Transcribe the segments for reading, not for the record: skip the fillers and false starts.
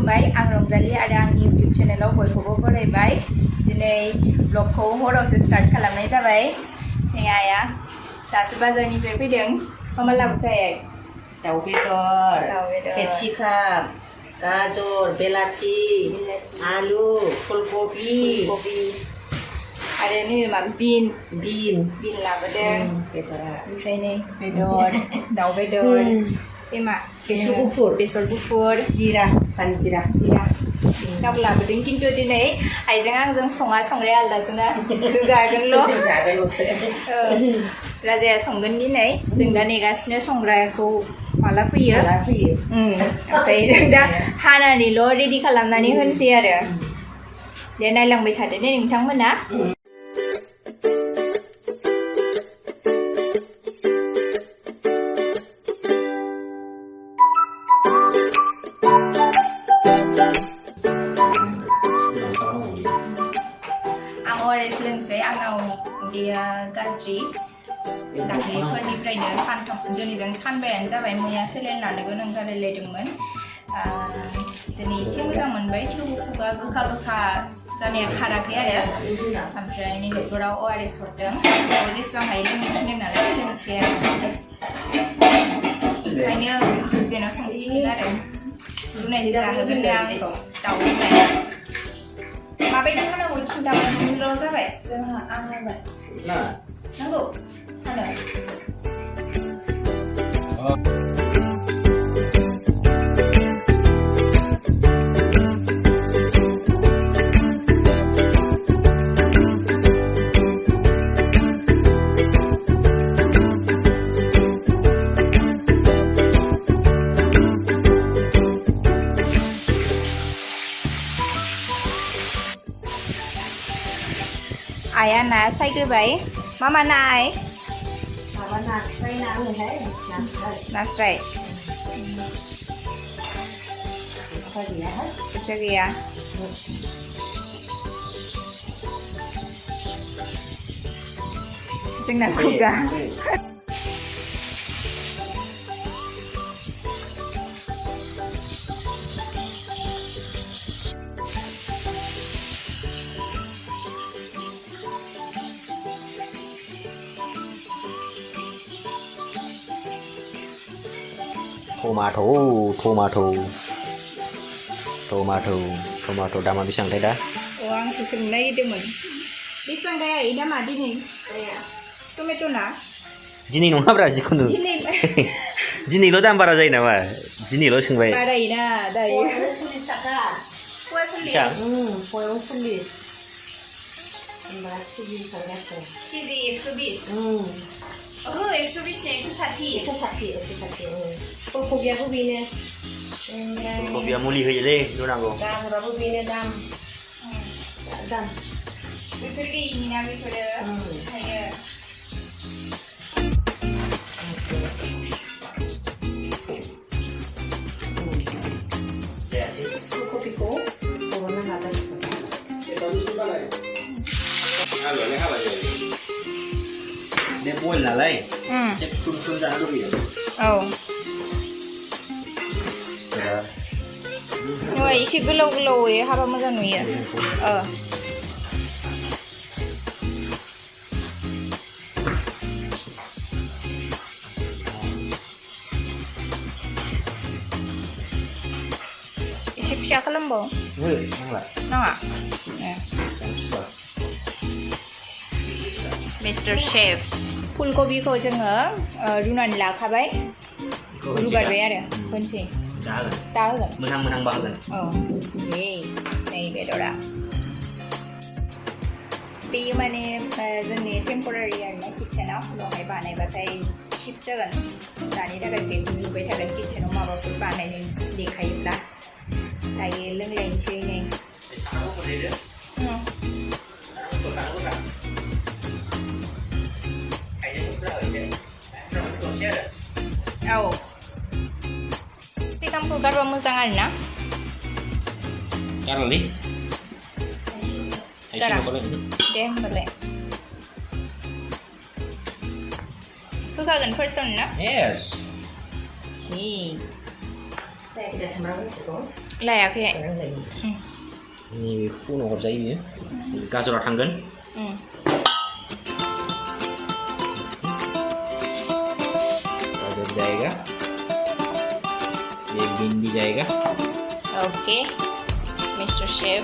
खुलुमबाय आं रंजालि आरो आंनि इउटिउब चेनेलाव बयखौबो बरायबाय दिनै ब्लगखौ हरावसो स्टार्ट खालामनाय जाबाय नै आइया दासो बाजारनिफ्राय फैदों मा लाबोखो आइ दाउ बेदर केपसिकाम गाजर बेलाथि आलु फुलकबि आरो नै माबा बिन लाबोदों बेदरा ओमफ्राय नै बेदर दाउ बेदर एमा बेसर गुफुर जिरा पानजिरा गाबो लाबोदों खिन्थु दिनै आइजों आंजों संग्राया आलदासोना जों जागोनल'सो राजाया संगोन दिनै जों दा नेगासिनो संग्राखौ माला फैयो ओमफ्राय जों दा हानानैल' रेडि खालामनानै होनोसै आरो दे नायलांबाय थादो दे नोंथांमोना लोंसै आंनाव उदैया गाज्रि दाख्लैफोरनिफ्रायनो दिनैजों सानबायानो जाबाय मैया सेलेन लानो गोनां जालायलायदोंमोन दिनै एसे मोजां मोनबाय थेवबो खुगा गोखा जानाया खाराखै आरो ओमफ्राय नै डक्टरा ORS हरदों जेसेबां हायो लोंनो थिनदों नालाय लोंसै आरो ओंखायनो जेन' संसिगोन आरो रुनायसो जाहोगोन दे आं दाउ रुनाय माबायदि खानांगौ खिन्थाबाल' जाबाय जोंहा आं नांगौ हानो आइया ना सायग्रोबाय मा ना आइ माबा नास्राय ना होनोहाय नास्राय फैसा गैया जोंना खुगा टमाट' दामा बेसेबांथाय दा आंसो सोंनो नागिरदोंमोन बेसेबांथाय आइ दामा दिनै टमेट' ना दिनै नङाब्रा जिखुनु दिनैल' दाम बारा जायो नामा दिनैल' सोंबाय बारायोना दायो 40 थाखा फवा 40 पवायाव 40 होनबा केजि थांगासिनो केजि 120 ओहो 120 ने 160 फुलकबियाबो बेनो फुलकबिया मुलि होयोलै रुनांगौ गाजराबो बेनो दाम बेफोर गैयिना बेफोरो ओंखायनो फुलकबिखौ बर'नो हागोन बे बयल नालाय खुन जानो लुबैयो एसे गोलावै हाबा मोजां नुयो एसे फिसा खालामबाव नाङा मिस्टार शेफ फुलकबिखौ जोङो रुनानै लाखाबाय रुगारबाय आरो होनसै दा होगोन मोनहां बाहोगोन नै बेदरा बेयो माने जोंनि टेम्परारि आरोना किचेनाव उनावहाय बानायबाथाय शिफ्ट जागोन दानि थाखाय बेखौ नुबाय थागोन किचेनाव माबाफोर बानायनो देखायोब्ला दायो लोंलायनोसै नै सिगांखौ गारबा मोजां आरोना गारनानै दे होमबालाय होखागोन फार्स्टआवनो ना Yes. Hey. Saya tidak sembarang itu. लायाखै Ini unaव हरजायो बियो गाजरा थांगोन गाजर जाएगा ये भिंडी जाएगा ओके मिस्टर शेफ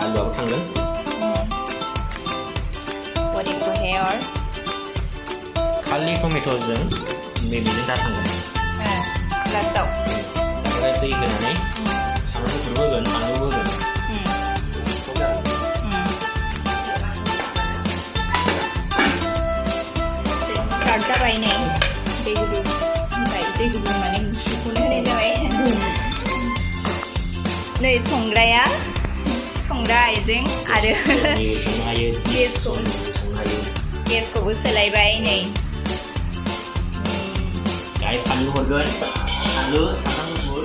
आलुआबो थांगोन what you put here खालि टमेट'जों बेजों दा थांगोन लास्टआव ओमफ्राय दै होनानै सामब्राम गुफुर होगोन बानलु होगोन स्टार्ट जाबाय नै दै गुदुं ओमफ्राय दै गुदुं माने गुसुखौनो होनाय जाबाय नै संग्रा आइजें आरो संनो हायो गेसखौबो सोलायबाय नै दाहाय फानलु हरगोन फानलु सामब्राम गुफुर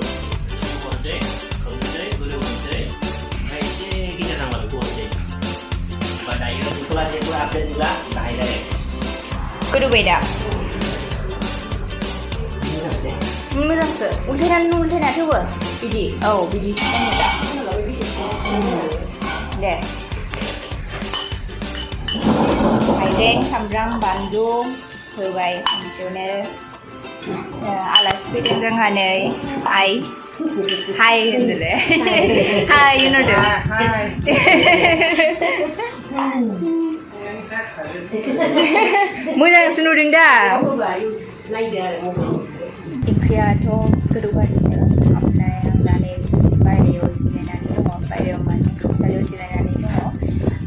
हरसै खोबनोसै गोदौहोनोसै ओमफ्राय एसे गिदिर नांबा बेखौ हरसै होमबा दायो मस्ला जेबो आपडेट नुला दाहाय डाइरेक्ट गोदौबाय दा मोजांसो उल्थायना थेवबो बिदि औ बिदिसो दे हाइजें सामब्राम बानलु होबाय खनसेयावनो आलासि फैदों जोंहा नै हाय होनदोंलै हाय होनहरदों मोजांसो नुदों दा ओंख्रियाथ' गोदौगासिनो ओमफ्राय आं दा नै बायहेरायाव जिरायनानै दङ बायहेरायाव माने खामसालियाव जिरायनानै दङ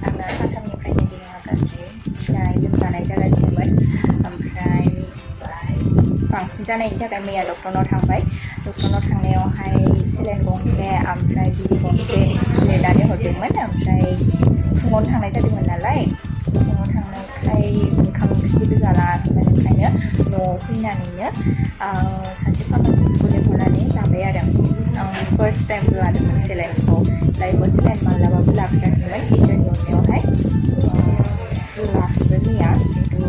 आंना सानथामनिफ्रायनो देहाया गाज्रि लोमजानाय जागासिनोमोन ओमफ्राय बांसिन जानायनि थाखाय मैया डक्टरनाव थांबाय डक्टरनाव थांनायावहाय सेलाइन गंसे ओमफ्राय बिजि गंसे लिरनानै हरदोंमोन ओमफ्राय फुङावनो थांनाय जादोंमोन नालाय फुङाव थांनायखाय ओंखाम ओंख्रि जेबो जाला ओंखायनो न'आव फैनानैनो सासे फार्मासिस्टखौ लिंहरनानै लाबाय आरो आं फार्स्ट टाइम लादोंमोन सेलाइनखौ लाइफआव सेलाइन माब्लाबाबो लाफेराखैमोन इसोरनि अननायावहाय लाफैबाय मैया खिन्थु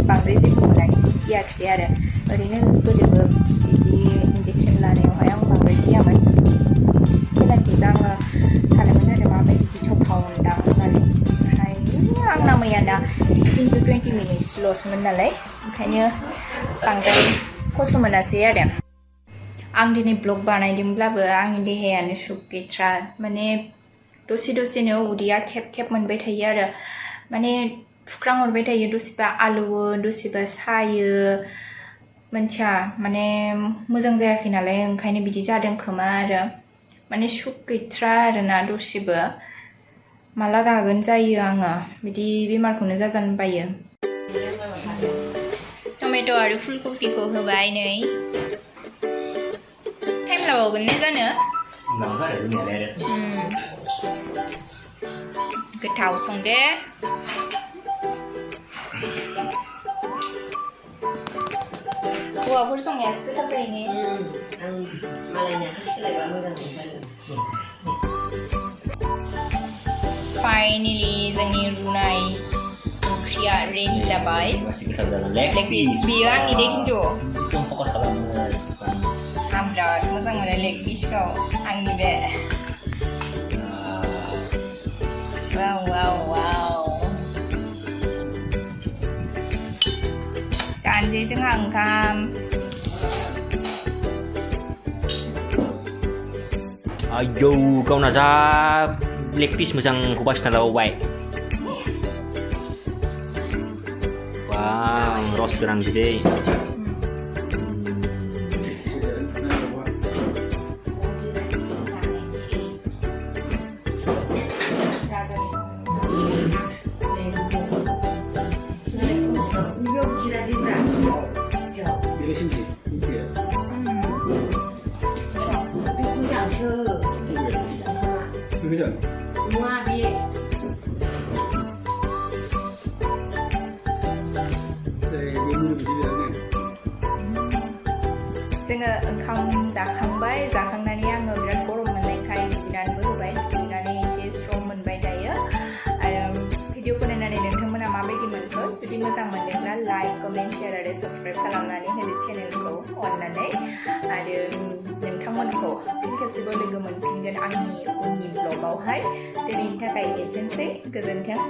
बांद्राय जेबो गियाखिसै आरो ओरैनो गोदोबो बिदि इन्जेक्सन लानायावहाय आं बांद्राय गियामोन सेलाइनखौसो आङो सानोमोन आरो माबायदि गिथावथाव मोनदां होननानै ओमफ्राय आंना मैयाना 15 to 20 मिनिट्सल'सोमोन नालाय ओंखायनो बांद्राय खस्थ' मोनासै आरो आं दिनै ब्लग बानायदोंब्लाबो आंनि देहायानो सुख गैथ्रा माने दसेनो उदैया खेब मोनबाय थायो आरो माने थुख्रांहरबाय थायो दसेबा आलौवो दसेबा सायो मोनथिया माने मोजां जायाखै नालाय ओंखायनो बिदि जादों खोमा आरो माने सुख गैथ्रा आरोना दसेबो माला गागोन जायो आङो बिदि बेमारखौनो जाजानो बायो टमेट' आरो फुलकबिखौ होबाय नै टाइम लाबावगोन ने जानो गोथाव संदे हौवाफोर संनायासो गोथाव जायो ने आं मालायनियाखौ सोलायबा मोजां मोनथारो फाइनेलि जोंनि रुनाय ओंख्रिया रेडि जाबाय लेग पिस बियो आंनि दे खिन्थु आं बिराद मोजां मोनो लेग पिसखौ आंनि बे वाव जानोसै जोंहा ओंखाम आयौ गावना जा लेग पिस मोजांखौ बासिना लाबावबाय वाव रस गोनां बिदै जोङो ओंखाम जाखांबाय जाखांनानै आङो बिराद गरम मोननायखाय दुगैनानैबो होबाय दुगैनानै एसे स्र' मोनबाय दायो आरो भिडिअखौ नायनानै नोंथांमोना माबायदि मोनखो जुदि मोजां मोनदोंब्ला लाइक कमेन्ट शेयार आरो साबस्क्राइब खालामनानै होदो चेनेलखौ अननानै आरो नोंथांमोनखौ फिन खेबसे नोंसोरखौबो लोगो मोनफिनगोन आंनि उननि ब्लगावहाय दिनैनि थाखाय एसेनोसै गोजोन्थों